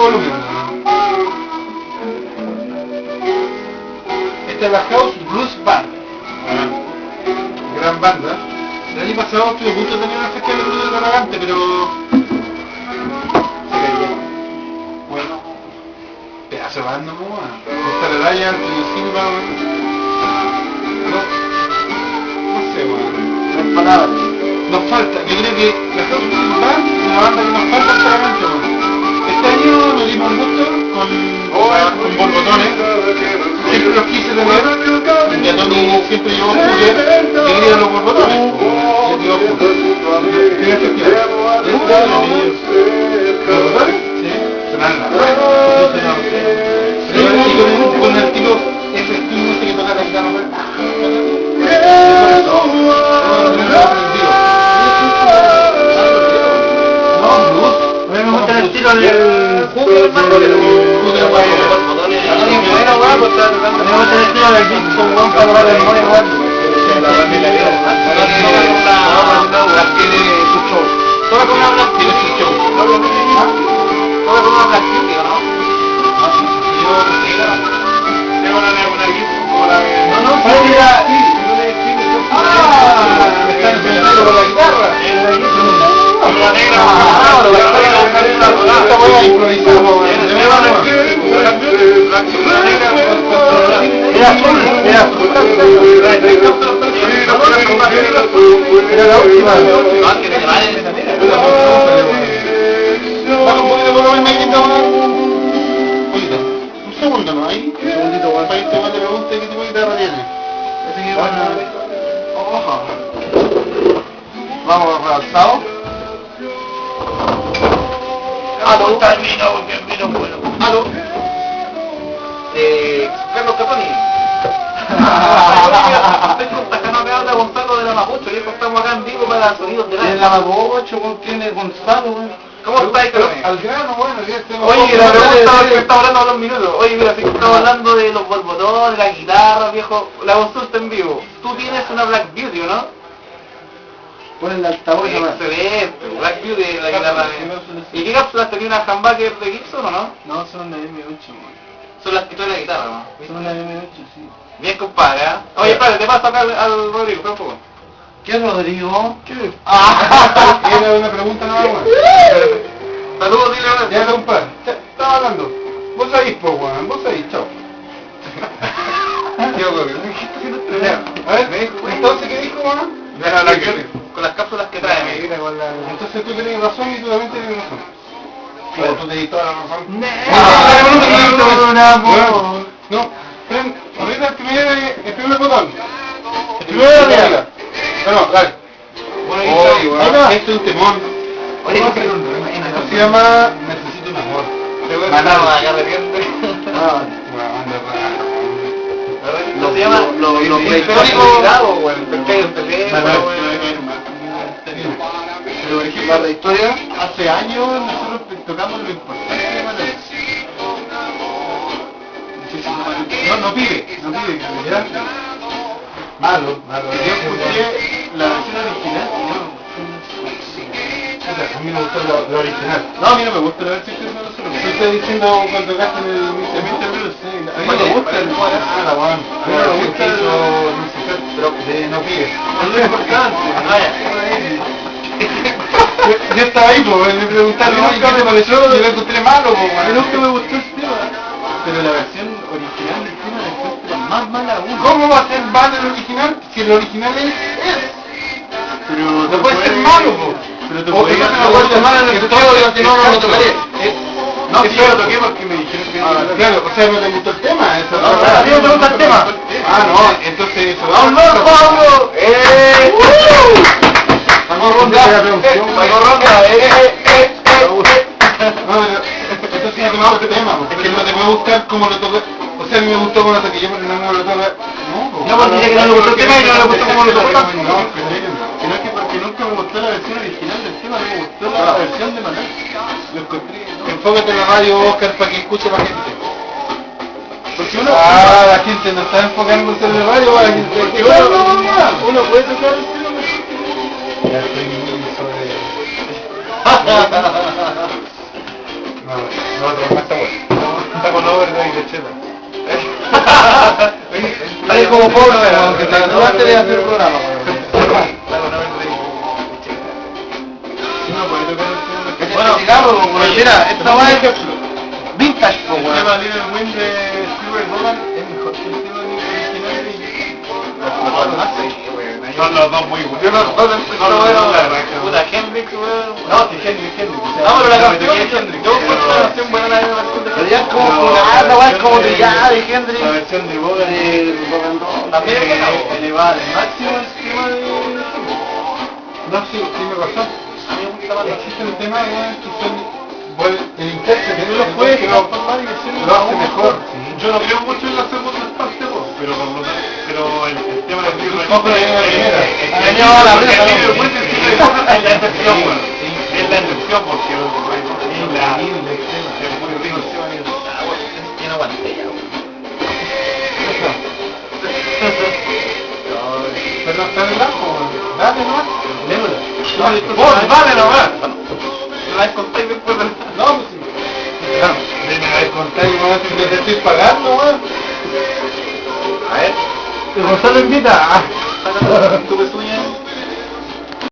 volumen. Esta es la House Blues Band. Gran banda. El año pasado estuve a punto de tener una fecha de blues extravagante, pero se cayó. Bueno, pedazo de banda, pues bueno. Esta la raya, el cine para... No sé, bueno. Nos falta, yo creo que la House Blues Band es una banda que nos falta extravagante, bueno. Este año nos dimos gusto con borbotones. Siempre los quise tener. Y a Tony siempre llevó Fuller. Yo quería los borbotones. Yo llevo Fuller. Quería efectivar. ¿Borbotones? Sí. Sonan la y con el estilo efectivo ese que toca la guitarra. No, blues. Me gusta el estilo del Fuller, hermano. Me gusta el estilo del Gibson, Juan Pablo de Memoria, igual. Tiene su show. Toda con una Black tiene su show. Toda con una Black Beauty, ¿no? Tengo una Gibson como la que... No, puede ir a... me están enseñando con la guitarra. La negra, voy a improvisar. Era azul. Era la última. Baja un poquito por lo menos, me quita un segundo, ¿no? Ahí. Un segundito, para que te pregunte qué tipo de guitarra tiene. Vamos realzado. Aló, termino porque vino bueno. Aló. Carlos Caponi. Acá no me habla Gonzalo de la Mapocho, y estamos acá en vivo para sonidos de la Mapocho, ¿con quién es Gonzalo? ¿Cómo estáis, Caponi? Al grano, bueno, ya estamos. Oye, la pregunta que estaba hablando a los minutos. Oye, mira, si estamos hablando de los borbotones, la guitarra, viejo, la consulta en vivo. Tú tienes una Black Beauty, ¿no? Pon el altavoz. Excelente, Black Beauty, la guitarra. ¿Y qué cápsulas tenía una humbucker de Gibson o no? No, son de M8, man. Son las que trae la guitarra, ¿no? Son de M8, sí. Bien, compadre, ¿eh? Oye, espérate, te paso acá al Rodrigo, espera un poco. ¿Qué es Rodrigo? ¿Qué? Era una pregunta nada más. Saludos, dile ahora. Ya, compadre, estaba hablando. Vos ahí, pues, weón, vos ahí, chao. A ver, entonces, ¿qué dijo, weón? Con las cápsulas que trae. Entonces tú tenés razón y tú también tenés razón. Pero tú tenés toda la razón. No, ahorita el primer botón. El primer de arriba. Bueno, dale. Esto es un temón. Esto se llama Necesito un amor. Manado, acá arrepiente. Lo se llama lo prehistórico. Pero por ejemplo, la historia, hace años nosotros tocamos lo importante de Manuel. No pide, ¿ya? Malo. Yo escuché la versión original y no. A mí me gustó la original. No, a mí no me gusta la versión que nosotros. Yo estoy diciendo cuando tocaste en el Mr. Blues, sí. A mí me gusta el cuadro. A mí me gusta el pero no pide. Es lo importante. Yo estaba ahí, pues, me preguntaron, nunca me pareció, yo lo encontré malo, pues, nunca me gustó el tema. Pero la versión original del tema la encuentro más mala aún. ¿Cómo va a ser malo el original? Si el original es? Pero no puede ser malo, pues. Pero tú puedes hacer malo en el todo y si no, no lo tocaré. No, si yo lo toqué porque me dijeron que... Claro, o sea, no te gustó el tema. ¿A ti no te gusta el tema? Ah, no, entonces eso... ¡Vamos, Pablo! Sacó ronda, entonces no te me gusta el tema, porque no te puede gustar como lo toca. O sea, a mí me gustó como lo toqué yo, pero no lo toca. No, porque dice que no le gustó el tema y no le gustó como lo toca. No, sino que porque nunca me gustó la versión original del tema, me gustó la versión de Manuel. Lo encontré. Enfócate en la radio, Oscar, para que escuche la gente. Porque uno... la gente no está enfocándose en la radio, para que uno puede tocar el tema. Ya estoy muy sobre... no, como Forza, weón, que te ayudaste de hacer el programa, weón. Bueno, digamos, weón, mira, esta va es vintage, po, El weón. tema Little Wing de Stuart Roman es mejor que el tema original y son los dos muy buenos. Yo los dos Puta, Hendrix, weón. No, sí, Hendrix. No, pero la canción es Hendrix. Yo encuentro la canción buena la versión de Pero ya es como funada, weón, es como trillada de Hendrix. La versión de Boga de Rock and Roll También es buena, elevada al máximo el tema de... No, sí, tiene razón. A mí me gusta más la Existe un tema, weón, que son... el intérprete no lo puede transformar y decirlo lo hace mejor. Yo no creo mucho en la segunda parte, pero el tema del libro No, pero es la primera. No, la primera, es no. la excepción, weón. Es la excepción porque es muy rico. Tiene guantilla, weón. Pero no está en el ajo, dale nomás. Vos, vale nomás. La contáis después del... No, pues sí. Claro, me contáis, weón, si te estoy pagando, weón. A ver. Gonzalo invita. Tu pezuña.